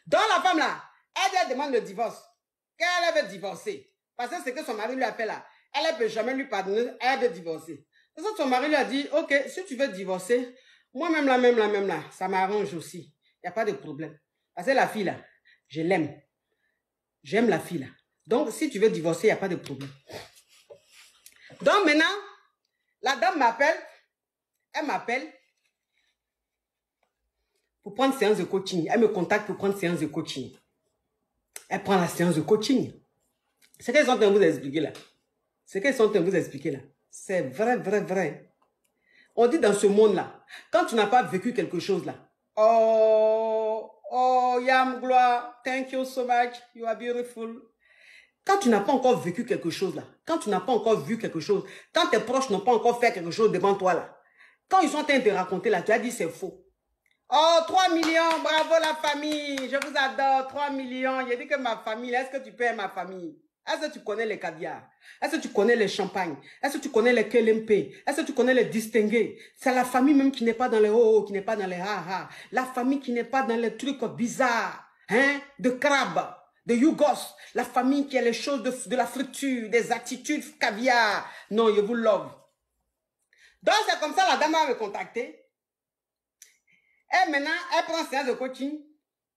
Donc la femme là, elle demande le divorce. Qu'elle veut divorcer. Parce que c'est que son mari lui a fait là. Elle ne peut jamais lui pardonner, elle veut divorcer. C'est ça que son mari lui a dit, ok, si tu veux divorcer, moi-même là, ça m'arrange aussi. Il n'y a pas de problème. Parce que la fille là, je l'aime. J'aime la fille là. Donc si tu veux divorcer, il n'y a pas de problème. Donc maintenant, la dame m'appelle. Elle m'appelle pour prendre séance de coaching. Elle me contacte pour prendre séance de coaching. Elle prend la séance de coaching. Ce qu'elles sont en train de vous expliquer là. Ce qu'elles sont en train de vous expliquer là. C'est vrai, vrai, vrai. On dit dans ce monde-là, quand tu n'as pas vécu quelque chose là, oh, Yam Gloire, thank you so much, you are beautiful. Quand tu n'as pas encore vécu quelque chose là, quand tu n'as pas encore vu quelque chose, quand tes proches n'ont pas encore fait quelque chose devant toi là, quand ils sont en train de te raconter là, tu as dit c'est faux. Oh, 3 millions, bravo la famille, je vous adore, 3 millions. J'ai dit que ma famille, est-ce que tu paies ma famille? Est-ce que tu connais les caviars? Est-ce que tu connais les champagnes? Est-ce que tu connais les KLMP? Est-ce que tu connais les distingués? C'est la famille même qui n'est pas dans les oh, qui n'est pas dans les ha-ha. La famille qui n'est pas dans les trucs bizarres, hein, de crabe, de Yougos. La famille qui a les choses de la friture, des attitudes caviar. Non, je vous love. Donc c'est comme ça la dame m'a contacté. Elle, maintenant, elle prend séance de coaching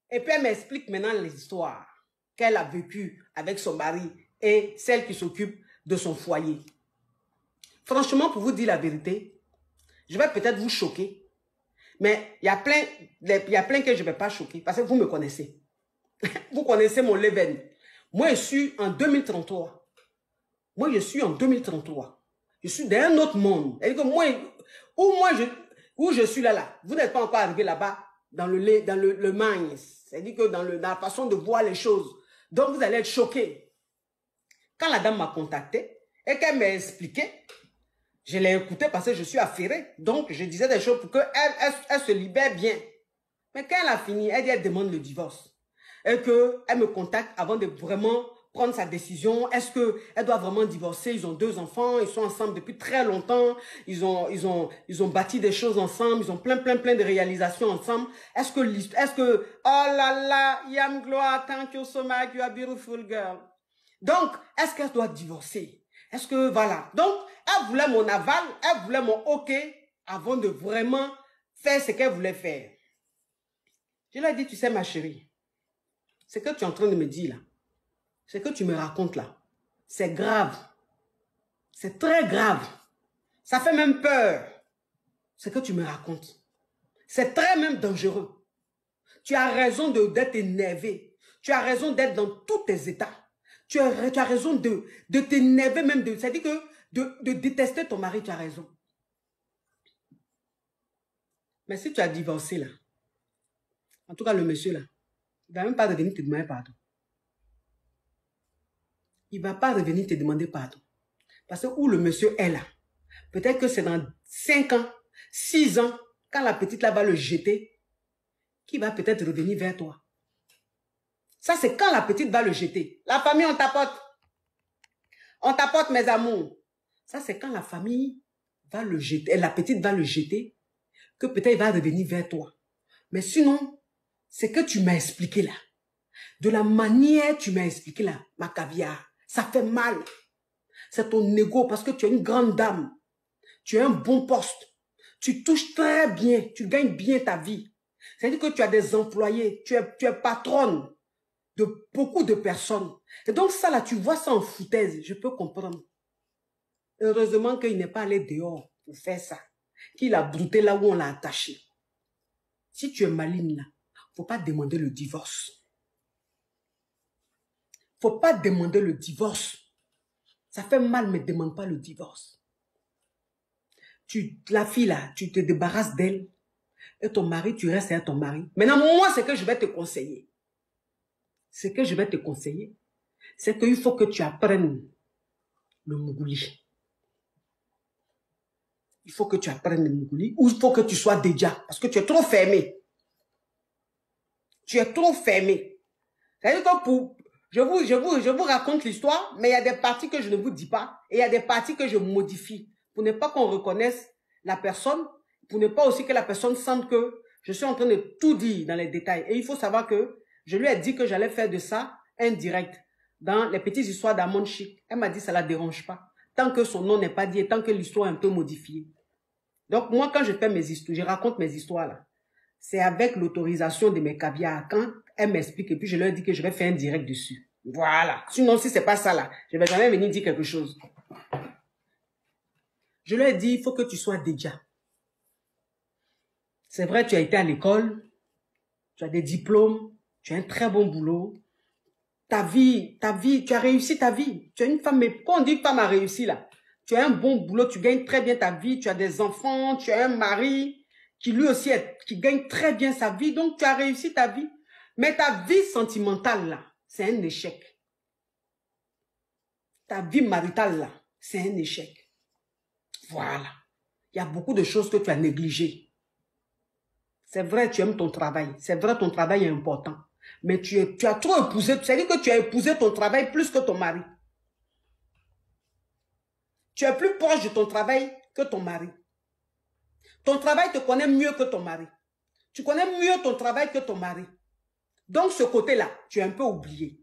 et puis elle m'explique maintenant l'histoire qu'elle a vécue avec son mari et celle qui s'occupe de son foyer. Franchement, pour vous dire la vérité, je vais peut-être vous choquer, mais il y a plein que je ne vais pas choquer parce que vous me connaissez. Vous connaissez mon level. Moi, je suis en 2033. Moi, je suis en 2033. Je suis dans un autre monde. Et que moi, où je suis là, vous n'êtes pas encore arrivé là-bas dans le mind. C'est-à-dire que dans la façon de voir les choses. Donc, vous allez être choqués. Quand la dame m'a contacté et qu'elle m'a expliqué, je l'ai écouté parce que je suis affairée. Donc, je disais des choses pour qu'elle se libère bien. Mais quand elle a fini, elle dit elle demande le divorce. Et qu'elle me contacte avant de vraiment prendre sa décision. Est-ce qu'elle doit vraiment divorcer? Ils ont 2 enfants, ils sont ensemble depuis très longtemps. Ils ont bâti des choses ensemble. Ils ont plein de réalisations ensemble. Est-ce que, oh là là, Yam Gloire, thank you so much, you are beautiful girl. Donc, est-ce qu'elle doit divorcer? Est-ce que, voilà. Donc, elle voulait mon aval, elle voulait mon OK avant de vraiment faire ce qu'elle voulait faire. Je lui ai dit, tu sais ma chérie, ce que tu es en train de me dire là, ce que tu me racontes là, c'est grave. C'est très grave. Ça fait même peur, ce que tu me racontes. C'est très même dangereux. Tu as raison d'être énervé. Tu as raison d'être dans tous tes états. Tu as raison de t'énerver même. C'est-à-dire que de détester ton mari, tu as raison. Mais si tu as divorcé là, en tout cas le monsieur là, il ne va même pas revenir te demander pardon. Il ne va pas revenir te demander pardon. Parce que où le monsieur est là, peut-être que c'est dans 5 ans, 6 ans, quand la petite là va le jeter, qui va peut-être revenir vers toi. Ça, c'est quand la petite va le jeter. La famille, on tapote. On tapote, mes amours. Ça, c'est quand la famille va le jeter, la petite va le jeter, que peut-être il va revenir vers toi. Mais sinon, c'est que tu m'as expliqué là. De la manière tu m'as expliqué là, ma caviar, ça fait mal. C'est ton ego parce que tu es une grande dame. Tu as un bon poste. Tu touches très bien. Tu gagnes bien ta vie. C'est-à-dire que tu as des employés. Tu es patronne de beaucoup de personnes. Et donc ça là, tu vois ça en foutaise. Je peux comprendre. Heureusement qu'il n'est pas allé dehors pour faire ça. Qu'il a brouté là où on l'a attaché. Si tu es maligne là, faut pas demander le divorce. Faut pas demander le divorce. Ça fait mal, mais demande pas le divorce. La fille là, tu te débarrasses d'elle. Et ton mari, tu restes avec ton mari. Maintenant, moi, ce que je vais te conseiller. Ce que je vais te conseiller, c'est qu'il faut que tu apprennes le Mougouli. Il faut que tu apprennes le Mougouli. Ou il faut que tu sois déjà. Parce que tu es trop fermé. Tu es trop fermé. C'est-à-dire que je vous raconte l'histoire, mais il y a des parties que je ne vous dis pas. Et il y a des parties que je modifie. Pour ne pas qu'on reconnaisse la personne. Pour ne pas aussi que la personne sente que je suis en train de tout dire dans les détails. Et il faut savoir que Je lui ai dit que j'allais faire de ça un direct dans les petites histoires d'Amon Chic. Elle m'a dit ça ne la dérange pas. Tant que son nom n'est pas dit et tant que l'histoire est un peu modifiée. Donc moi, quand je fais mes histoires, je raconte mes histoires là, c'est avec l'autorisation de mes caviars. Quand elle m'explique et puis je leur dis que je vais faire un direct dessus. Voilà. Sinon, si ce n'est pas ça là, je ne vais jamais venir dire quelque chose. Je leur ai dit, il faut que tu sois déjà. C'est vrai, tu as été à l'école, tu as des diplômes, tu as un très bon boulot. Ta vie, tu as réussi ta vie. Tu es une femme, mais quand on dit que femme a réussi là, tu as un bon boulot, tu gagnes très bien ta vie, tu as des enfants, tu as un mari qui lui aussi qui gagne très bien sa vie, donc tu as réussi ta vie. Mais ta vie sentimentale là, c'est un échec. Ta vie maritale là, c'est un échec. Voilà. Il y a beaucoup de choses que tu as négligées. C'est vrai, tu aimes ton travail. C'est vrai, ton travail est important. Mais tu as trop épousé. C'est-à-dire que tu as épousé ton travail plus que ton mari. Tu es plus proche de ton travail que ton mari. Ton travail te connaît mieux que ton mari. Tu connais mieux ton travail que ton mari. Donc, ce côté-là, tu es un peu oublié.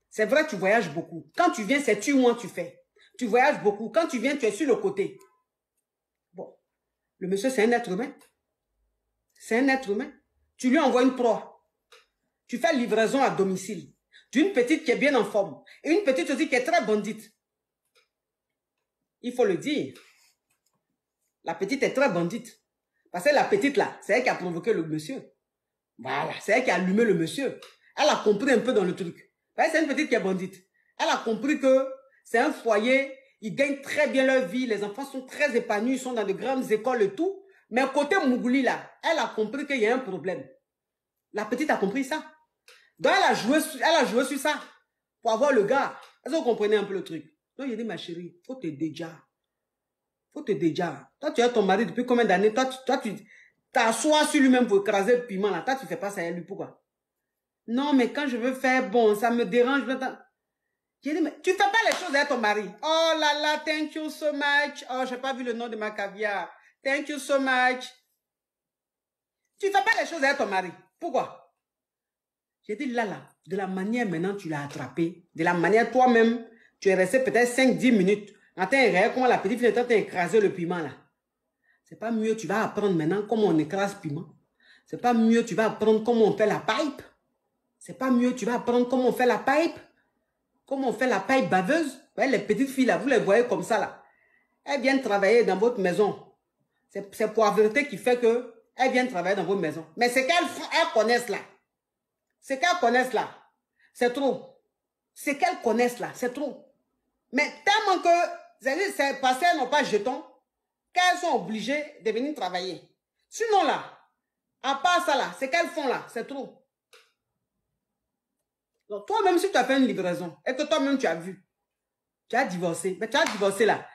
C'est vrai, tu voyages beaucoup. Quand tu viens, c'est tu moi tu fais. Tu voyages beaucoup. Quand tu viens, tu es sur le côté. Bon, le monsieur, c'est un être humain. C'est un être humain. Tu lui envoies une proie. Tu fais livraison à domicile. D'une petite qui est bien en forme. Et une petite aussi qui est très bandite. Il faut le dire. La petite est très bandite. Parce que la petite là, c'est elle qui a provoqué le monsieur. Voilà, c'est elle qui a allumé le monsieur. Elle a compris un peu dans le truc. C'est une petite qui est bandite. Elle a compris que c'est un foyer, ils gagnent très bien leur vie, les enfants sont très épanouis, ils sont dans de grandes écoles et tout. Mais côté Mougouli là, elle a compris qu'il y a un problème. La petite a compris ça. Donc elle a joué sur ça pour avoir le gars. Est-ce que vous comprenez un peu le truc? Donc j'ai dit, ma chérie, faut te déjà. Faut te déjà. Toi, tu as ton mari depuis combien d'années? Toi, tu t'assois sur lui-même pour écraser le piment là. Toi, tu fais pas ça à lui. Pourquoi? Non, mais quand je veux faire bon, ça me dérange. J'ai dit, mais tu fais pas les choses à ton mari. Oh là là, thank you so much. Oh, j'ai pas vu le nom de ma caviar. Thank you so much. Tu fais pas les choses à ton mari. Pourquoi? J'ai dit, là, de la manière maintenant tu l'as attrapé, de la manière toi-même, tu es resté peut-être 5-10 minutes. En train de comment la petite fille est en train d'écraser le piment là. C'est pas mieux, tu vas apprendre maintenant comment on écrase piment. C'est pas mieux, tu vas apprendre comment on fait la pipe. C'est pas mieux, tu vas apprendre comment on fait la pipe. Comment on fait la pipe baveuse. Ouais, les petites filles là, vous les voyez comme ça là. Elles viennent travailler dans votre maison. C'est Poivreté qui fait que elles viennent travailler dans votre maison. Mais c'est qu'elles connaissent là. C'est qu'elles connaissent là. C'est trop. C'est qu'elles connaissent là. C'est trop. Mais tellement que c'est parce qu'elles n'ont pas de jetons qu'elles sont obligées de venir travailler. Sinon là, à part ça là, c'est qu'elles font là. C'est trop. Donc toi-même, si tu as fait une livraison et que toi-même tu as vu, tu as divorcé. Mais tu as divorcé là.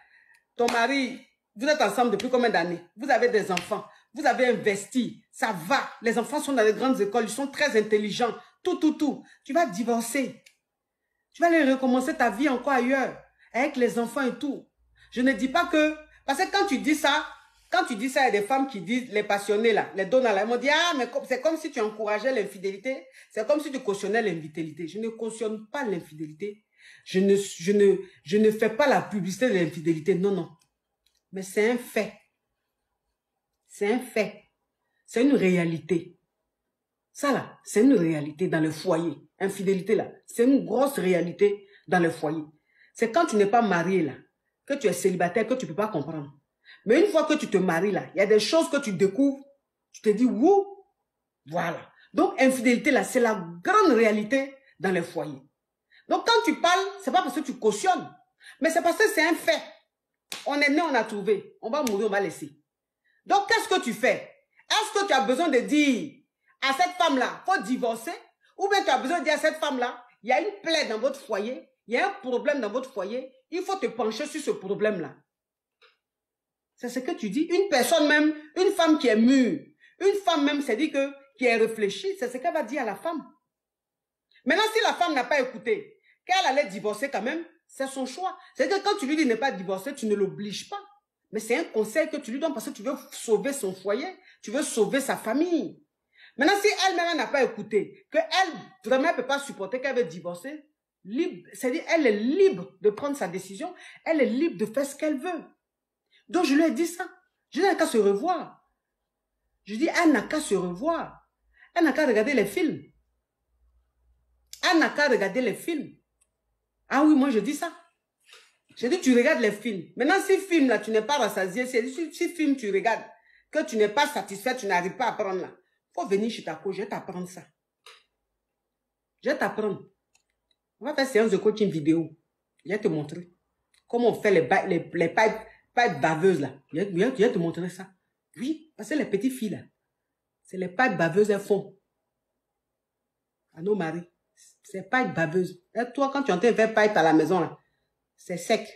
Ton mari, vous êtes ensemble depuis combien d'années? Vous avez des enfants. Vous avez investi. Ça va. Les enfants sont dans les grandes écoles. Ils sont très intelligents. Tout. Tu vas divorcer. Tu vas aller recommencer ta vie encore ailleurs. Avec les enfants et tout. Je ne dis pas que... Parce que quand tu dis ça, il y a des femmes qui disent, les passionnés là, les donneurs là, ils m'ont dit, ah, mais c'est comme si tu encourageais l'infidélité. C'est comme si tu cautionnais l'infidélité. Je ne cautionne pas l'infidélité. Je ne fais pas la publicité de l'infidélité. Non. Mais c'est un fait. C'est un fait. C'est une réalité. Ça là, c'est une réalité dans le foyer. Infidélité là, c'est une grosse réalité dans le foyer. C'est quand tu n'es pas marié là, que tu es célibataire, que tu ne peux pas comprendre. Mais une fois que tu te maries là, il y a des choses que tu découvres, tu te dis, wouh, voilà. Donc, infidélité là, c'est la grande réalité dans les foyers. Donc, quand tu parles, c'est pas parce que tu cautionnes, mais c'est parce que c'est un fait. On est né, on a trouvé. On va mourir, on va laisser. Donc, qu'est-ce que tu fais? Est-ce que tu as besoin de dire à cette femme-là, il faut divorcer? Ou bien tu as besoin de dire à cette femme-là, il y a une plaie dans votre foyer, il y a un problème dans votre foyer, il faut te pencher sur ce problème-là. C'est ce que tu dis. Une personne même, une femme qui est mûre, une femme même, c'est dit que qui est réfléchie, c'est ce qu'elle va dire à la femme. Maintenant, si la femme n'a pas écouté, qu'elle allait divorcer quand même, c'est son choix. C'est que quand tu lui dis ne pas divorcer, tu ne l'obliges pas. Mais c'est un conseil que tu lui donnes parce que tu veux sauver son foyer, tu veux sauver sa famille. Maintenant, si elle-même n'a pas écouté, qu'elle vraiment ne peut pas supporter qu'elle veut divorcer, c'est-à-dire elle est libre de prendre sa décision, elle est libre de faire ce qu'elle veut. Donc, je lui ai dit ça. Je n'ai qu'à se revoir. Je dis, elle n'a qu'à se revoir. Elle n'a qu'à regarder les films. Elle n'a qu'à regarder les films. Ah oui, moi je dis ça. Je dis, tu regardes les films. Maintenant, si film là, tu n'es pas rassasié, si film tu regardes, que tu n'es pas satisfait, tu n'arrives pas à prendre là, il faut venir chez ta coach, je vais t'apprendre ça. Je vais t'apprendre. On va faire séance de coaching vidéo. Je vais te montrer comment on fait les pipes baveuses là. Je vais te montrer ça. Oui, parce que les petites filles là, c'est les pipes baveuses, elles font. À nos maris. C'est pipes baveuses. Et toi, quand tu entends faire pipe à la maison là, c'est sec.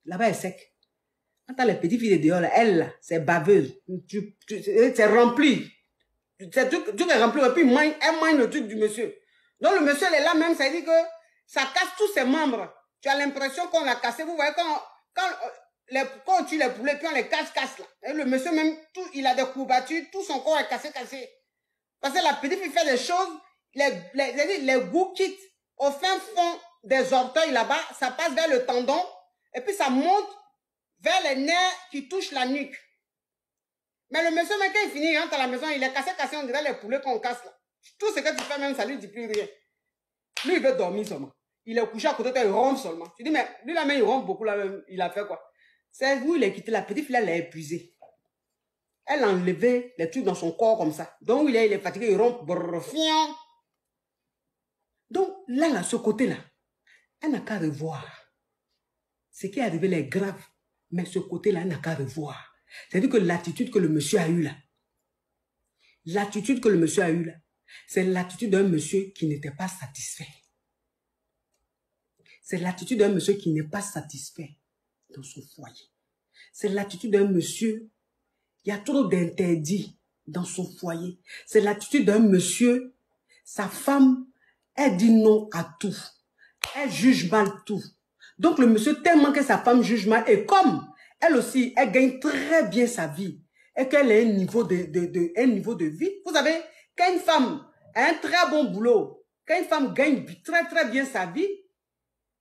Là-bas, c'est sec. Quand tu as les petites filles de dehors, là, elles, là, c'est baveuse. C'est rempli. C'est tout est rempli. Et puis, elle mange le truc du monsieur. Donc, le monsieur, il est là même, ça dit que ça casse tous ses membres. Tu as l'impression qu'on l'a cassé. Vous voyez, quand on tue les poulets, puis on les casse là. Et le monsieur, même, il a des courbatures, tout son corps est cassé. Parce que la petite fille fait des choses, les goûts quittent au fin fond des orteils là-bas, ça passe vers le tendon, et puis ça monte vers les nerfs qui touchent la nuque. Mais le monsieur, même quand il finit, il rentre à la maison, il est cassé, on dirait les poulets qu'on casse là. Tout ce que tu fais même, ça lui dit plus rien. Lui, il veut dormir seulement. Il est couché à côté de toi, il ronfle seulement. Tu dis, mais lui, là, même, il ronfle beaucoup, là, même, il a fait quoi? C'est où il a quitté la petite fille, elle l'a épuisé. Elle a enlevé les trucs dans son corps comme ça. Donc, il est fatigué, il ronfle, brrr, donc, là, ce côté-là, elle n'a qu'à revoir. Ce qui est arrivé là est grave. Mais ce côté-là, elle n'a qu'à revoir. C'est-à-dire que l'attitude que le monsieur a eue là, c'est l'attitude d'un monsieur qui n'était pas satisfait. C'est l'attitude d'un monsieur qui n'est pas satisfait dans son foyer. C'est l'attitude d'un monsieur, il y a trop d'interdits dans son foyer. C'est l'attitude d'un monsieur, sa femme, elle dit non à tout. Elle juge mal tout. Donc le monsieur, tellement que sa femme juge mal, et comme elle aussi, elle gagne très bien sa vie, et qu'elle a un niveau de vie. Vous savez, quand une femme a un très bon boulot, quand une femme gagne très bien sa vie,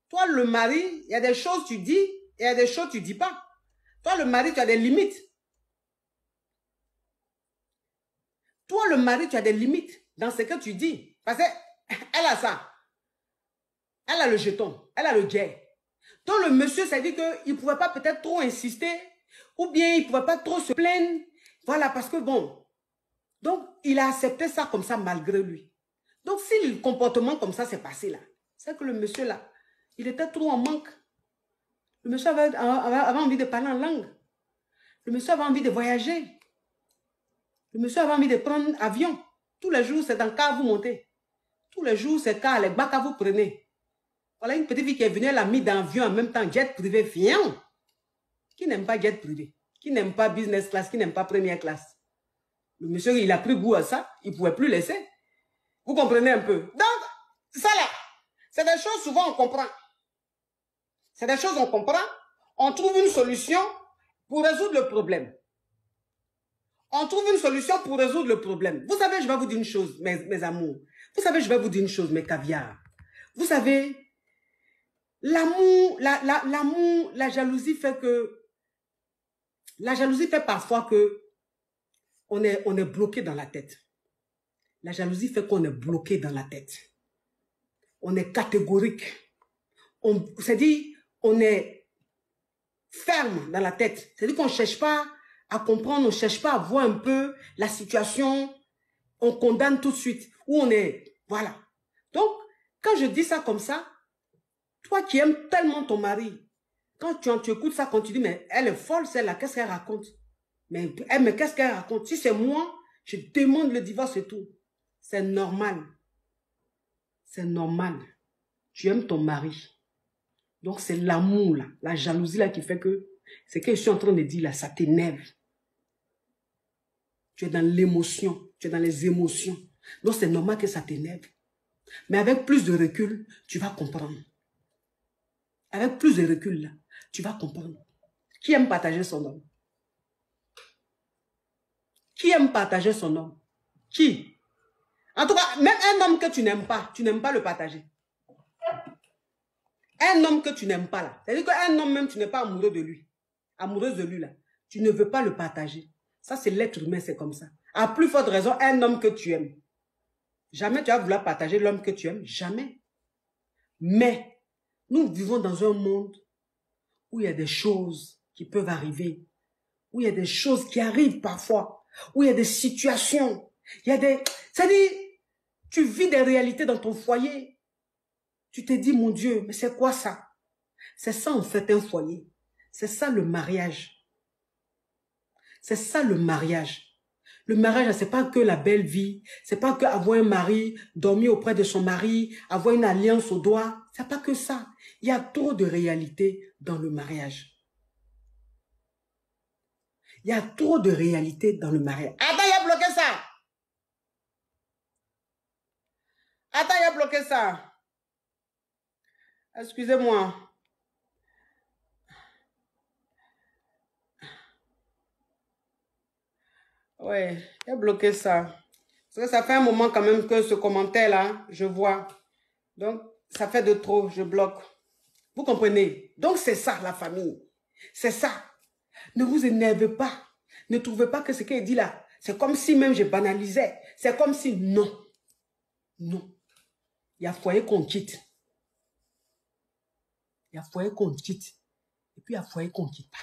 toi le mari, il y a des choses tu dis, et il y a des choses tu dis pas. Toi le mari, tu as des limites. Toi le mari, tu as des limites dans ce que tu dis. Parce qu'elle a ça. Elle a le jeton, elle a le jet. Donc le monsieur, ça dit qu'il ne pouvait pas peut-être trop insister, ou bien il ne pouvait pas trop se plaindre. Voilà, parce que bon. Donc, il a accepté ça comme ça malgré lui. Donc, si le comportement comme ça s'est passé là, c'est que le monsieur là, il était trop en manque. Le monsieur avait envie de parler en langue. Le monsieur avait envie de voyager. Le monsieur avait envie de prendre avion. Tous les jours, c'est dans le car vous montez. Tous les jours, c'est car, les bacs vous prenez. Voilà une petite fille qui est venue, elle a mis dans l'avion en même temps, jet privé, viens. Qui n'aime pas jet privé? Qui n'aime pas business class? Qui n'aime pas première classe? Le monsieur, il a pris goût à ça, il ne pouvait plus laisser. Vous comprenez un peu? Donc, ça là, c'est des choses souvent on comprend. C'est des choses on comprend. On trouve une solution pour résoudre le problème. On trouve une solution pour résoudre le problème. Vous savez, je vais vous dire une chose, mes amours. Vous savez, je vais vous dire une chose, mes caviars. Vous savez, l'amour, la jalousie fait que... La jalousie fait parfois que on est bloqué dans la tête. La jalousie fait qu'on est bloqué dans la tête. On est catégorique. C'est-à-dire, on est ferme dans la tête. C'est-à-dire qu'on ne cherche pas à comprendre, on ne cherche pas à voir un peu la situation. On condamne tout de suite. Ou on est... Voilà. Donc, quand je dis ça comme ça, toi qui aimes tellement ton mari, quand tu écoutes ça, quand tu dis, mais elle est folle, celle-là, qu'est-ce qu'elle raconte? Mais qu'est-ce qu'elle raconte? Si c'est moi, je demande le divorce et tout. C'est normal. C'est normal. Tu aimes ton mari. Donc c'est l'amour là, la jalousie là qui fait que, ce que je suis en train de dire là, ça t'énerve. Tu es dans l'émotion, tu es dans les émotions. Donc c'est normal que ça t'énerve. Mais avec plus de recul, tu vas comprendre. Avec plus de recul là, tu vas comprendre. Qui aime partager son homme? Qui aime partager son homme? Qui? En tout cas, même un homme que tu n'aimes pas le partager. Un homme que tu n'aimes pas là. C'est-à-dire qu'un homme même, tu n'es pas amoureux de lui. Amoureuse de lui là. Tu ne veux pas le partager. Ça, c'est l'être humain, c'est comme ça. À plus forte raison, un homme que tu aimes. Jamais tu vas vouloir partager l'homme que tu aimes. Jamais. Mais, nous vivons dans un monde où il y a des choses qui peuvent arriver. Où il y a des choses qui arrivent parfois. Où il y a des situations. Il y a des... C'est-à-dire, tu vis des réalités dans ton foyer. Tu te dis, mon Dieu, mais c'est quoi ça? C'est ça en fait un foyer. C'est ça le mariage. C'est ça le mariage. Le mariage, c'est pas que la belle vie. C'est pas que avoir un mari, dormir auprès de son mari, avoir une alliance au doigt. C'est pas que ça. Il y a trop de réalités dans le mariage. Il y a trop de réalités dans le mariage. Attends, il a bloqué ça. Attends, il a bloqué ça. Excusez-moi. Ouais, il a bloqué ça. Parce que ça fait un moment quand même que ce commentaire-là, je vois. Donc, ça fait de trop, je bloque. Vous comprenez? Donc, c'est ça, la famille. C'est ça. Ne vous énervez pas. Ne trouvez pas que ce qu'il dit là, c'est comme si même je banalisais. C'est comme si, non. Non. Il y a foyer qu'on quitte. Il y a foyer qu'on quitte. Et puis, il y a foyer qu'on ne quitte pas.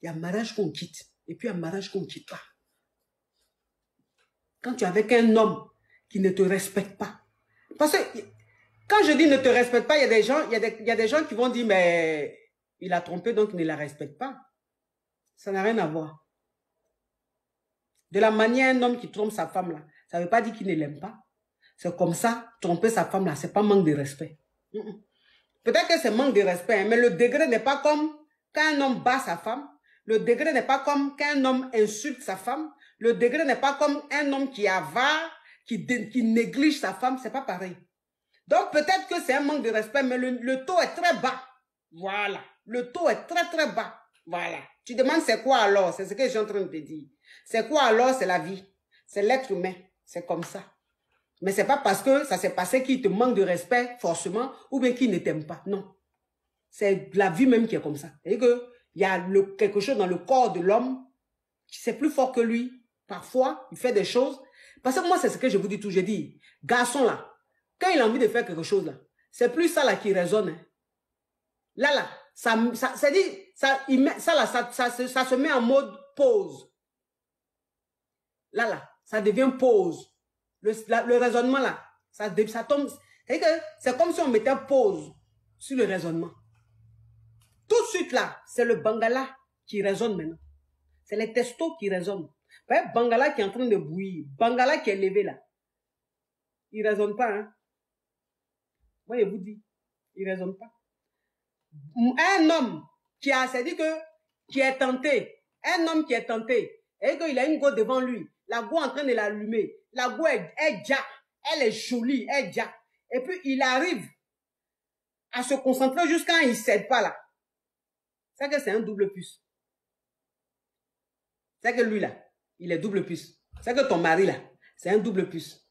Il y a mariage qu'on quitte. Et puis, il y a mariage qu'on ne quitte pas. Quand tu es avec un homme qui ne te respecte pas. Parce que, quand je dis ne te respecte pas, il y a des gens, il y a des gens qui vont dire, mais il a trompé, donc il ne la respecte pas. Ça n'a rien à voir. De la manière, un homme qui trompe sa femme, là, ça ne veut pas dire qu'il ne l'aime pas. C'est comme ça, tromper sa femme, là, ce n'est pas manque de respect. Peut-être que c'est manque de respect, mais le degré n'est pas comme quand un homme bat sa femme. Le degré n'est pas comme quand un homme insulte sa femme. Le degré n'est pas comme un homme qui avare, qui néglige sa femme. C'est pas pareil. Donc, peut-être que c'est un manque de respect, mais le taux est très bas. Voilà. Le taux est très, très bas. Voilà. Tu demandes c'est quoi alors? C'est ce que je suis en train de te dire. C'est quoi alors? C'est la vie. C'est l'être humain. C'est comme ça. Mais c'est pas parce que ça s'est passé qu'il te manque de respect, forcément, ou bien qu'il ne t'aime pas. Non. C'est la vie même qui est comme ça. Et que il y a quelque chose dans le corps de l'homme qui c'est plus fort que lui. Parfois, il fait des choses. Parce que moi, c'est ce que je vous dis toujours. J'ai dit, garçon là, quand il a envie de faire quelque chose là, c'est plus ça là qui résonne. Hein. Là, ça dit, ça se met en mode pause. Là, ça devient pause. Le raisonnement là, ça tombe. C'est comme si on mettait pause sur le raisonnement. Tout de suite là, c'est le Bangala qui résonne maintenant. C'est les testos qui résonnent. Bangala qui est en train de bouillir, Bangala qui est levé là. Il ne résonne pas. Hein? Moi, je vous dis, il ne résonne pas. Un homme qui a, c'est-à-dire que, qui est tenté, un homme qui est tenté, et qu'il a une go devant lui, la go en train de l'allumer, la go est déjà, elle est jolie, elle est déjà. Et puis, il arrive à se concentrer jusqu'à il ne cède pas là. C'est que c'est un double puce. C'est que lui là, il est double puce. C'est que ton mari là, c'est un double puce.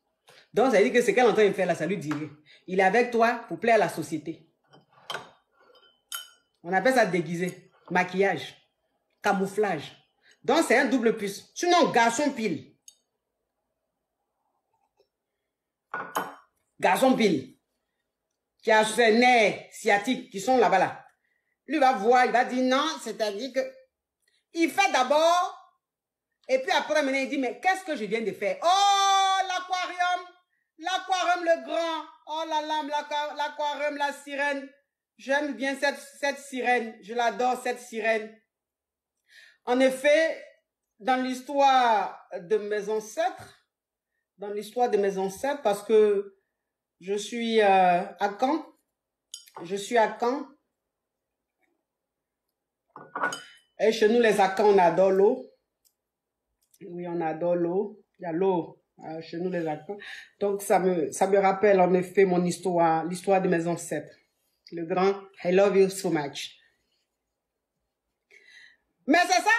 Donc ça veut dire que ce qu'elle est en train de faire là, ça lui dit rien. Il est avec toi pour plaire à la société. On appelle ça déguisé, maquillage, camouflage. Donc c'est un double puce. Sinon, garçon pile. Garçon pile. Qui a ses nerfs sciatiques qui sont là-bas là. Lui va voir, il va dire non, c'est-à-dire que il fait d'abord, et puis après, maintenant, il dit, mais qu'est-ce que je viens de faire? Oh, l'aquarium, le grand, oh là là, l'aquarium, la sirène. J'aime bien cette sirène, je l'adore, cette sirène. En effet, dans l'histoire de mes ancêtres, parce que je suis à Caen, et chez nous, les Akans, on adore l'eau. Oui, on adore l'eau. Il y a l'eau chez nous, les Akans. Donc, ça me rappelle en effet mon histoire, l'histoire de mes ancêtres. Le grand I love you so much. Mais c'est ça.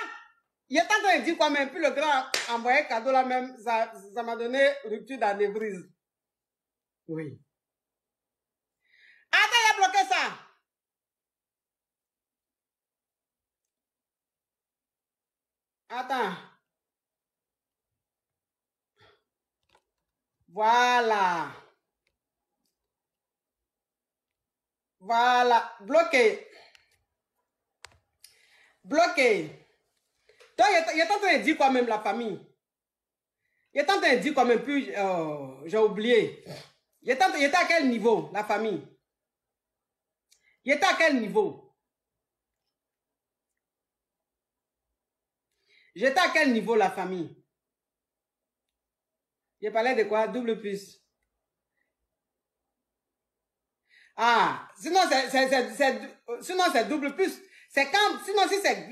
Il est en train de dire quoi même, puis le grand a envoyé cadeau là même, ça m'a donné rupture d'anévrisme. Oui. Attends, il a bloqué ça. Attends. Voilà. Voilà. Bloqué. Bloqué. Donc, il est en train de dire quoi même la famille. Il est en train de dire quoi même, puis j'ai oublié. Il était à quel niveau la famille? Il était à quel niveau? J'étais à quel niveau la famille? Il parlait de quoi? Double plus. Ah, sinon c'est double plus. C'est quand, sinon si c'est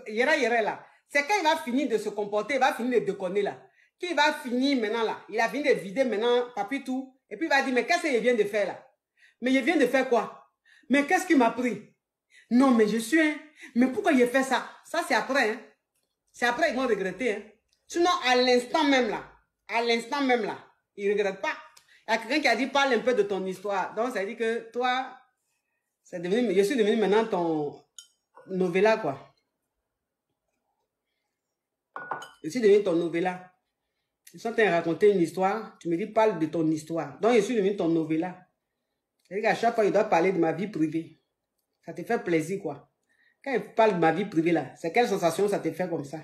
yera là, c'est quand il va finir de se comporter, il va finir de déconner là. Qui va finir maintenant là? Il a fini de vider maintenant, papi tout. Et puis il va dire, mais qu'est-ce qu'il vient de faire là? Mais il vient de faire quoi? Mais qu'est-ce qu'il m'a pris? Non, mais je suis un. Mais pourquoi il a fait ça? Ça c'est après, hein. C'est après ils vont regretter, hein. Sinon, à l'instant même là, ils ne regrettent pas. Il y a quelqu'un qui a dit, parle un peu de ton histoire. Donc, ça dit que toi, je suis devenu maintenant ton novella, quoi. Je suis devenu ton novella. Je suis en train de raconter une histoire. Tu me dis, parle de ton histoire. Donc, je suis devenu ton novella. C'est-à-dire qu'à chaque fois, il doit parler de ma vie privée. Ça te fait plaisir, quoi. Quand il parle de ma vie privée, là, c'est quelle sensation ça te fait comme ça?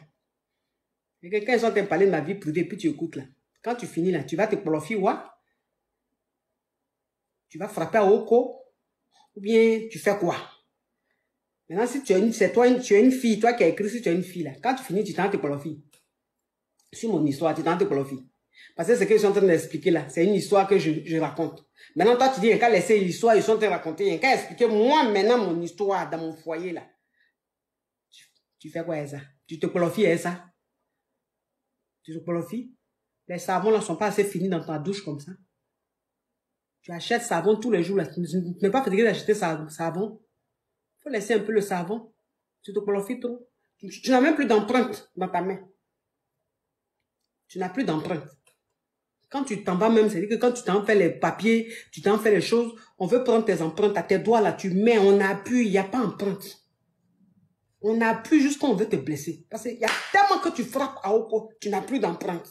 Et que quand ils sont en train de parler de ma vie privée, puis tu écoutes, là. Quand tu finis, là, tu vas te profiter, ouais? Tu vas frapper à Oko, ou bien tu fais quoi? Maintenant, si tu es une fille, toi qui as écrit, si tu es une fille, là, quand tu finis, tu t'en te profiter. Sur mon histoire, tu t'en te profiter. Parce que ce qu'ils sont en train d'expliquer là, c'est une histoire que je raconte. Maintenant, toi, tu dis, il n'y a qu'à laisser l'histoire, ils sont en train de raconter, il n'y a qu'à expliquer moi maintenant mon histoire dans mon foyer là. Tu fais quoi avec ça? Tu te profites avec ça? Tu te profites? Les savons là ne sont pas assez finis dans ta douche comme ça. Tu achètes savon tous les jours là. Tu n'es pas fatigué d'acheter savon. Il faut laisser un peu le savon. Tu te profites trop. Tu n'as même plus d'empreinte dans ta main. Tu n'as plus d'empreinte. Quand tu t'en vas même, c'est-à-dire que quand tu t'en fais les papiers, tu t'en fais les choses, on veut prendre tes empreintes à tes doigts là, tu mets, on appuie, il n'y a pas d'empreinte. On appuie jusqu'on veut te blesser. Parce qu'il y a tellement que tu frappes à Oko, tu n'as plus d'empreinte.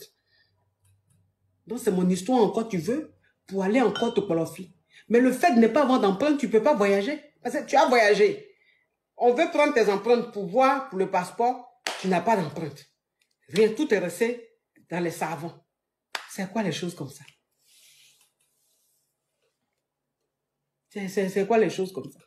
Donc c'est mon histoire encore, tu veux, pour aller encore te qualifier. Mais le fait de ne pas avoir d'empreinte, tu ne peux pas voyager. Parce que tu as voyagé. On veut prendre tes empreintes pour voir, pour le passeport, tu n'as pas d'empreinte. Rien, tout est resté dans les savons. C'est quoi les choses comme ça? C'est quoi les choses comme ça?